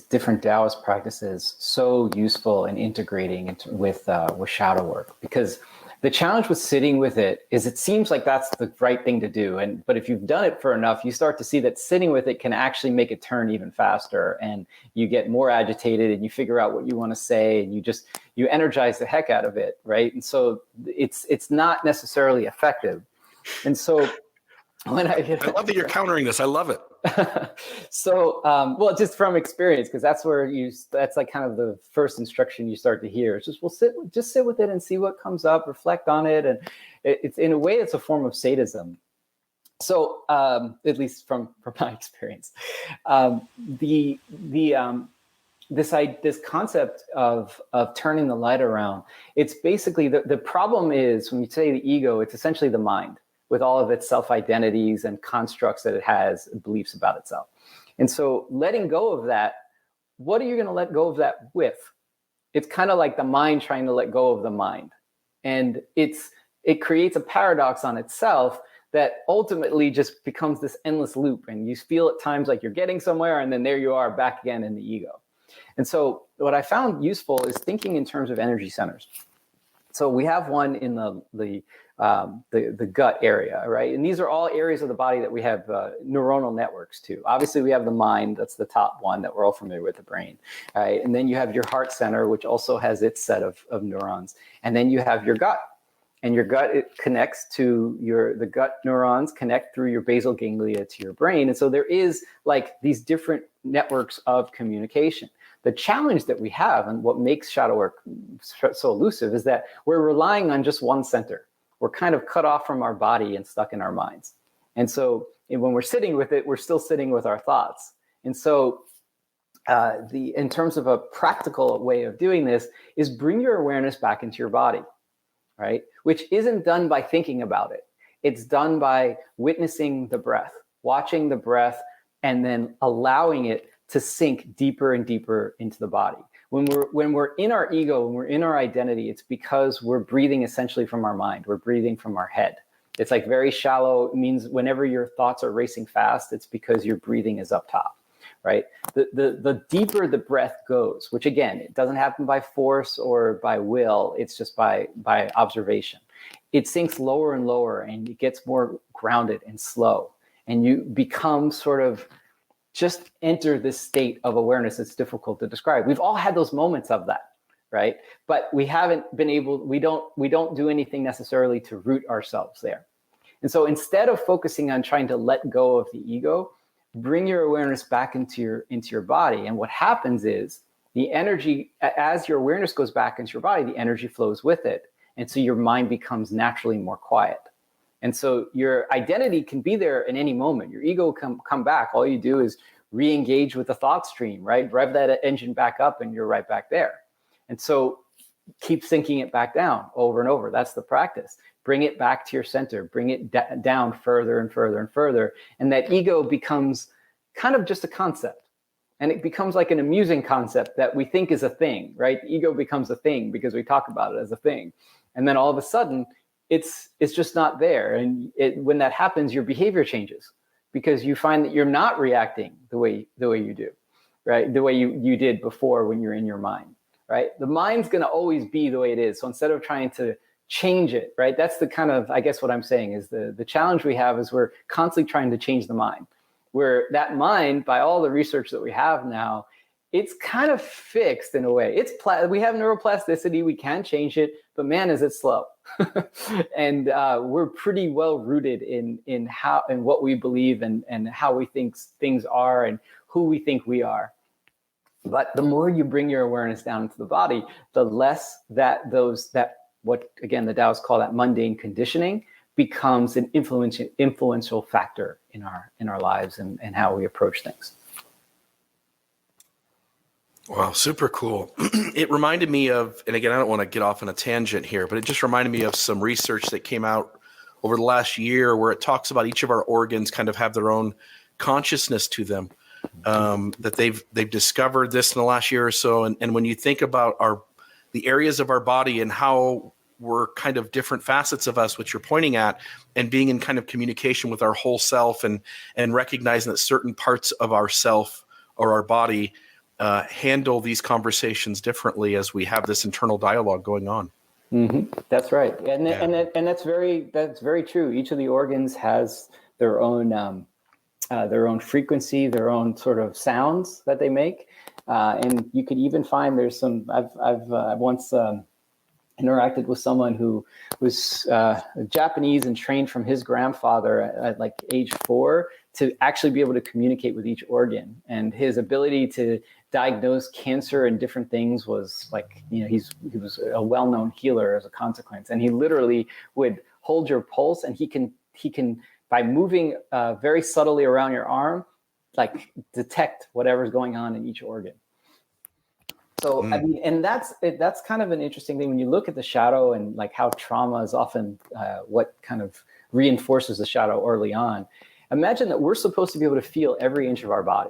[SPEAKER 4] different Taoist practices so useful in integrating with shadow work, because the challenge with sitting with it is it seems like that's the right thing to do. But if you've done it for enough, you start to see that sitting with it can actually make it turn even faster, and you get more agitated and you figure out what you want to say, and you energize the heck out of it, right? And so it's not necessarily effective. And so when I
[SPEAKER 2] love that you're countering this. I love it.
[SPEAKER 4] So, well, just from experience, because that's like kind of the first instruction you start to hear. It's just sit with it and see what comes up, reflect on it. And it's in a way, it's a form of sadism. So, at least from my experience, this concept of turning the light around, it's basically the problem is when you say the ego, it's essentially the mind, with all of its self-identities and constructs that it has, beliefs about itself. And so letting go of that, what are you going to let go of that with? It's kind of like the mind trying to let go of the mind. And it creates a paradox on itself that ultimately just becomes this endless loop. And you feel at times like you're getting somewhere, and then there you are back again in the ego. And so what I found useful is thinking in terms of energy centers. So we have one in the the gut area, right? And these are all areas of the body that we have neuronal networks to. Obviously, we have the mind, that's the top one that we're all familiar with, the brain, right? And then you have your heart center, which also has its set of neurons. And then you have your gut. And your gut, it connects to the gut neurons connect through your basal ganglia to your brain. And so there is like these different networks of communication. The challenge that we have and what makes shadow work so elusive is that we're relying on just one center. We're kind of cut off from our body and stuck in our minds. And so when we're sitting with it, we're still sitting with our thoughts. And so in terms of a practical way of doing this is bring your awareness back into your body. Right? Which isn't done by thinking about it. It's done by witnessing the breath, watching the breath, and then allowing it to sink deeper and deeper into the body. When we're in our ego, when we're in our identity, it's because we're breathing essentially from our mind. We're breathing from our head. It's like very shallow. It means whenever your thoughts are racing fast, it's because your breathing is up top. Right? The deeper the breath goes, which again, it doesn't happen by force or by will, it's just by observation. It sinks lower and lower and it gets more grounded and slow. And you become sort of just enter this state of awareness that's difficult to describe. We've all had those moments of that, right? But we haven't been able, we don't do anything necessarily to root ourselves there. And so instead of focusing on trying to let go of the ego, bring your awareness back into your body. And what happens is the energy, as your awareness goes back into your body, the energy flows with it. And so your mind becomes naturally more quiet. And so your identity can be there in any moment. Your ego come back. All you do is re-engage with the thought stream, right? Rev that engine back up and you're right back there. And so keep sinking it back down over and over. That's the practice. Bring it back to your center, bring it down further and further and further. And that ego becomes kind of just a concept. And it becomes like an amusing concept that we think is a thing, right? The ego becomes a thing because we talk about it as a thing. And then all of a sudden, it's just not there. And when that happens, your behavior changes because you find that you're not reacting the way you do, right? The way you did before when you're in your mind, right? The mind's going to always be the way it is. So instead of trying to change it, right? That's the kind of, I guess what I'm saying is the challenge we have is we're constantly trying to change the mind. Where that mind, by all the research that we have now, it's kind of fixed in a way. We have neuroplasticity, we can change it, but man, is it slow. And we're pretty well rooted in what we believe and how we think things are and who we think we are. But the more you bring your awareness down into the body, the less what again the Taoists call that mundane conditioning becomes an influential factor in our lives and how we approach things.
[SPEAKER 2] Wow, super cool. It reminded me of, and again, I don't want to get off on a tangent here, but it just reminded me of some research that came out over the last year where it talks about each of our organs kind of have their own consciousness to them. That they've discovered this in the last year or so. And when you think about the areas of our body and how we're kind of different facets of us, which you're pointing at, and being in kind of communication with our whole self and recognizing that certain parts of our self or our body handle these conversations differently as we have this internal dialogue going on.
[SPEAKER 4] Mm-hmm. That's right. And that's very true. Each of the organs has their own frequency, their own sort of sounds that they make. And you could even find there's some, I've once interacted with someone who was Japanese and trained from his grandfather at like age 4 to actually be able to communicate with each organ. And his ability to diagnose cancer and different things was like, he was a well-known healer as a consequence. And he literally would hold your pulse and he can by moving very subtly around your arm, like detect whatever's going on in each organ. So, I mean, and that's kind of an interesting thing when you look at the shadow and like how trauma is often what kind of reinforces the shadow early on. Imagine that we're supposed to be able to feel every inch of our body.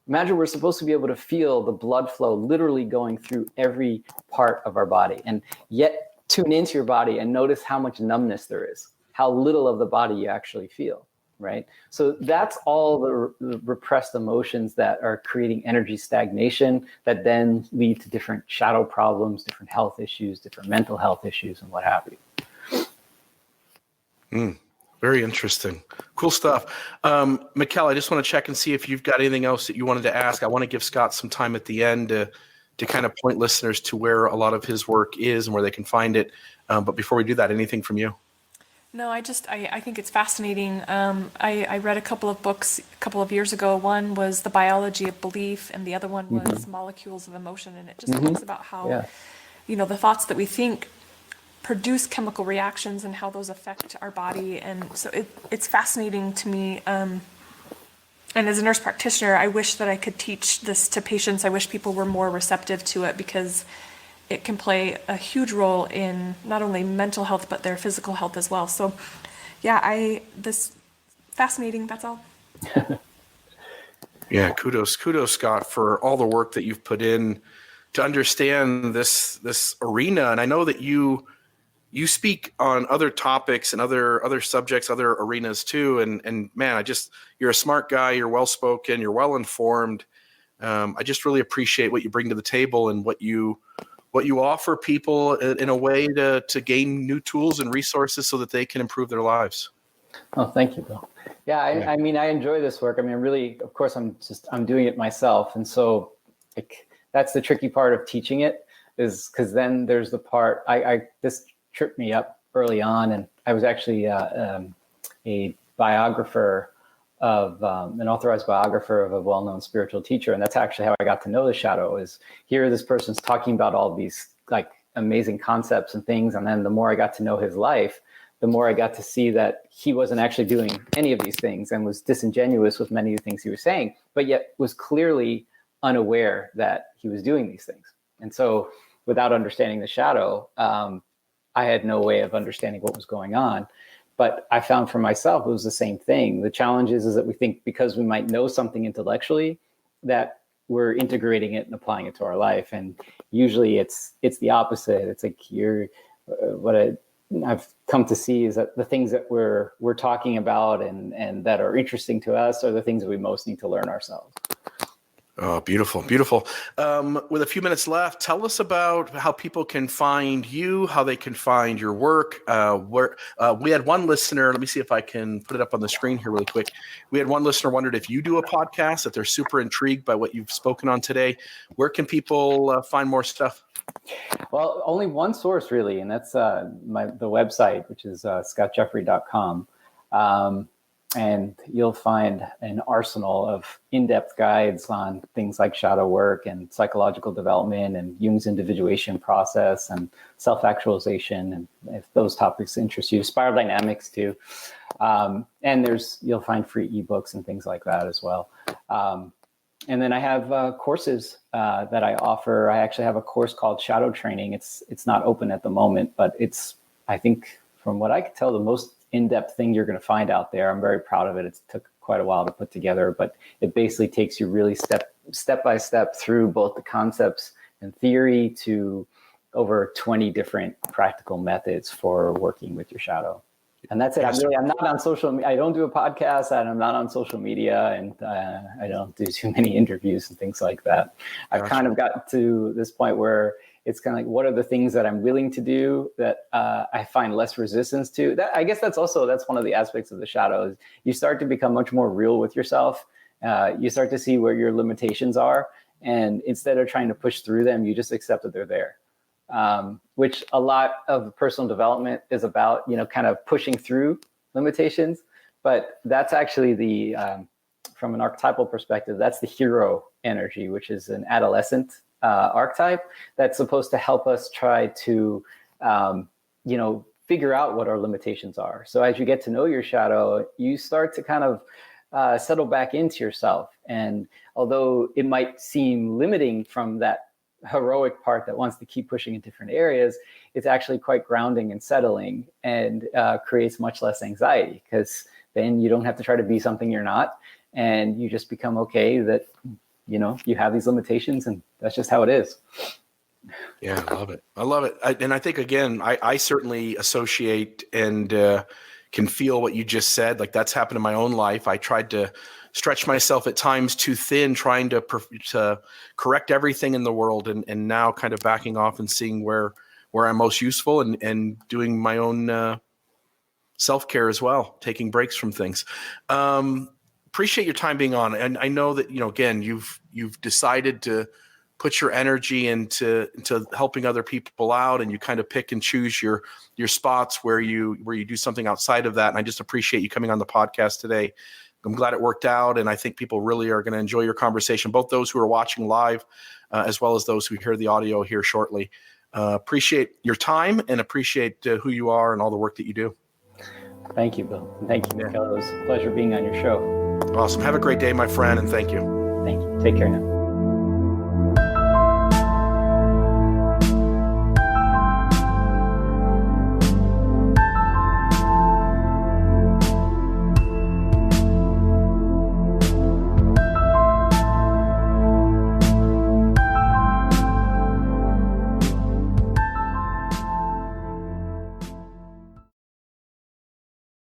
[SPEAKER 4] Imagine we're supposed to be able to feel the blood flow literally going through every part of our body, and yet tune into your body and notice how much numbness there is, how little of the body you actually feel. Right. So that's all the repressed emotions that are creating energy stagnation that then lead to different shadow problems, different health issues, different mental health issues, and what have you.
[SPEAKER 2] Very interesting. Cool stuff. Mikkel, I just want to check and see if you've got anything else that you wanted to ask. I want to give Scott some time at the end to kind of point listeners to where a lot of his work is and where they can find it. But before we do that, anything from you?
[SPEAKER 5] No, I think it's fascinating. I read a couple of books a couple of years ago. One was The Biology of Belief, and the other one was Molecules of Emotion. And it just talks about how, the thoughts that we think produce chemical reactions and how those affect our body. And so it's fascinating to me. And as a nurse practitioner, I wish that I could teach this to patients. I wish people were more receptive to it, because it can play a huge role in not only mental health, but their physical health as well. So this fascinating, that's all.
[SPEAKER 2] Yeah, kudos, Scott, for all the work that you've put in to understand this arena. And I know that you speak on other topics and other subjects, other arenas too. And man, you're a smart guy, you're well-spoken, you're well-informed. I just really appreciate what you bring to the table and what you offer people in a way to gain new tools and resources so that they can improve their lives.
[SPEAKER 4] Oh, thank you, Bill. Yeah, I mean, I enjoy this work. I mean, really, of course, I'm doing it myself. And so that's the tricky part of teaching it, is because then there's the part, this tripped me up early on. And I was actually a biographer of an authorized biographer of a well-known spiritual teacher. And that's actually how I got to know the shadow, is here this person's talking about all these like amazing concepts and things. And then the more I got to know his life, the more I got to see that he wasn't actually doing any of these things and was disingenuous with many of the things he was saying, but yet was clearly unaware that he was doing these things. And so without understanding the shadow, I had no way of understanding what was going on. But I found for myself, it was the same thing. The challenge is that we think because we might know something intellectually, that we're integrating it and applying it to our life. And usually it's the opposite. It's like I've come to see is that the things that we're talking about and that are interesting to us are the things that we most need to learn ourselves.
[SPEAKER 2] Oh, beautiful, beautiful. With a few minutes left, tell us about how people can find you, how they can find your work. We had one listener, let me see if I can put it up on the screen here really quick. We had one listener wondered if you do a podcast, if they're super intrigued by what you've spoken on today. Where can people find more stuff?
[SPEAKER 4] Well, only one source really, and that's the website, which is scottjeffrey.com. And you'll find an arsenal of in-depth guides on things like shadow work and psychological development and Jung's individuation process and self-actualization. And if those topics interest you, spiral dynamics too. And you'll find free ebooks and things like that as well. And then I have courses that I offer. I actually have a course called Shadow Training. It's not open at the moment, but it's, I think, from what I can tell, the most in-depth thing you're going to find out there. I'm very proud of it. It took quite a while to put together, but it basically takes you really step by step through both the concepts and theory to over 20 different practical methods for working with your shadow. And that's it. I'm not on social media. I don't do a podcast, and I'm not on social media, and I don't do too many interviews and things like that. I've kind of got to this point where it's kind of like, what are the things that I'm willing to do that I find less resistance to? I guess that's one of the aspects of the shadow. Is you start to become much more real with yourself. You start to see where your limitations are. And instead of trying to push through them, you just accept that they're there. Which a lot of personal development is about, kind of pushing through limitations. But that's actually from an archetypal perspective, that's the hero energy, which is an adolescent archetype that's supposed to help us try to, figure out what our limitations are. So as you get to know your shadow, you start to kind of settle back into yourself. And although it might seem limiting from that heroic part that wants to keep pushing in different areas, it's actually quite grounding and settling, and creates much less anxiety, because then you don't have to try to be something you're not, and you just become okay that you have these limitations, and that's just how it is.
[SPEAKER 2] Yeah, I love it. And I think, again, I certainly associate and can feel what you just said. Like, that's happened in my own life. I tried to stretch myself at times too thin, trying to correct everything in the world, and now kind of backing off and seeing where I'm most useful, and doing my own self-care as well, taking breaks from things. Appreciate your time being on. And I know that, again, you've decided to put your energy into helping other people out, and you kind of pick and choose your spots where you do something outside of that. And I just appreciate you coming on the podcast today. I'm glad it worked out, and I think people really are going to enjoy your conversation, both those who are watching live as well as those who hear the audio here shortly. Appreciate your time and appreciate who you are and all the work that you do.
[SPEAKER 4] Thank you, Bill. Thank you, Mikel. It was a pleasure being on your show.
[SPEAKER 2] Awesome. Have a great day, my friend, and thank you.
[SPEAKER 4] Thank you. Take care now.